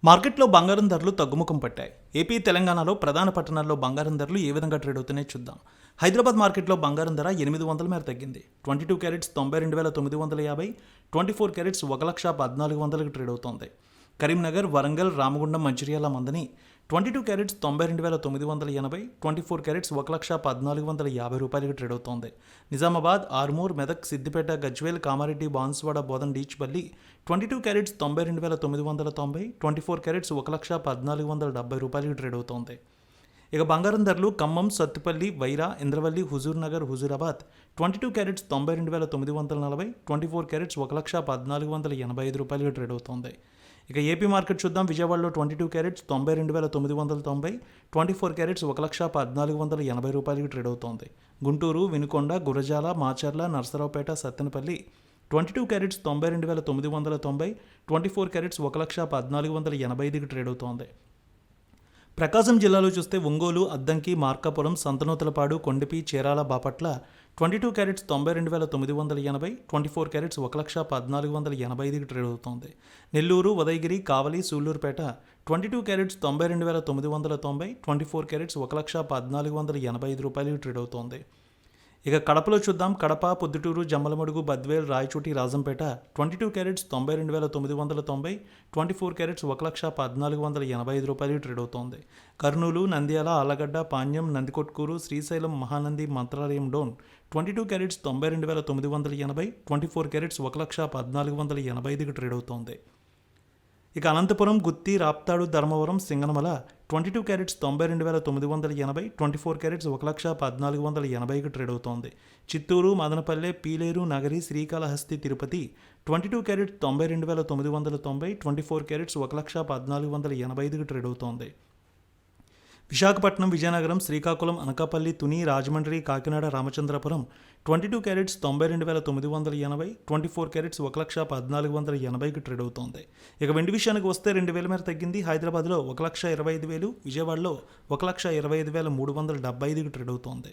మార్కెట్లో బంగారం ధరలు తగ్గుముఖం పట్టాయి. ఏపీ, తెలంగాణలో ప్రధాన పట్టణాల్లో బంగారం ధరలు ఏ విధంగా ట్రేడ్ అవుతున్నాయో చూద్దాం. హైదరాబాద్ మార్కెట్లో బంగారం ధర 800 మేర తగ్గింది. 22 క్యారెట్స్ 92,950, 24 క్యారెట్స్ 1,14,00 ట్రేడ్ అవుతోంది. కరీంనగర్, వరంగల్, రామగుండం, మంచిర్యాల, మందని 22 క్యారెట్స్ 92,980, 24 క్యారెట్స్ 1,14,50 ట్రేడ్ అవుతోంది. Nizamabad, Armoor, Medak, Siddipet, Gajwel, Kamareddy, Banswada, Bodhan, Dichpally 22 carats 92,990, 24 carats 1,14,70 trade అవుతోంది. ఇక బంగారం ధరలు Khammam, Sathupally, Wyra, Indravelli, Huzurnagar, Huzurabad 22 carats 92,940, 24 carats 1,14,85 trade అవుతోంది. ఇక ఏపీ మార్కెట్ చూద్దాం. విజయవాడలో 22 క్యారెట్స్ 92,990, 24 క్యారెట్స్ 1,14,80 ట్రేడ్ అవుతోంది. Guntur, Vinukonda, Gurazala, Macherla, Narasaraopet, Sattenapalli 22 carats 92,990, 24 carats 1,14,85 trade అవుతోంది. ప్రకాశం జిల్లాలో చూస్తే Ongole, Addanki, Markapuram, Santhanuthalapadu, Kondapi, Chirala, Bapatla 22 carats 92,980, 24 carats 1,14,85 trade అవుతోంది. Nellore, Udayagiri, Kavali, Sullurpeta 22 carats 92,990, 24 carats 1,14,85 trade అవుతోంది. ఇక కడపలో చూద్దాం. Kadapa, Proddatur, Jammalamadugu, Badvel, Rayachoti, Rajampet 22 carats 92,990, 24 carats 1,14,85 trade అవుతోంది. Kurnool, Nandyal, Allagadda, Panyam, Nandikotkur, Srisailam, Mahanandi, Mantralayam Dhone 22 carats 92,980, 24 carats 1,14,85 trade అవుతోంది. ఇక Anantapur, Gooty, Raptadu, Dharmavaram, Singanamala 22 carats 92,980, 24 carats 1,14,80 trade అవుతోంది. Chittoor, Madanapalle, Pileru, Nagari, Srikalahasti, Tirupati 22 carats 92,990, 24 carats 1,14,80 trade అవుతోంది. Visakhapatnam, Vizianagaram, Srikakulam, Anakapalli, Tuni, Rajahmundry, Kakinada, Ramachandrapuram 22 carats 92,980, 24 carats 1,14,80 trade అవుతోంది. ఇక వెండి విషయానికి వస్తే 2,000 మేర తగ్గింది. హైదరాబాద్లో 1,25,000, విజయవాడలో 1,25,375 ట్రేడ్ అవుతోంది.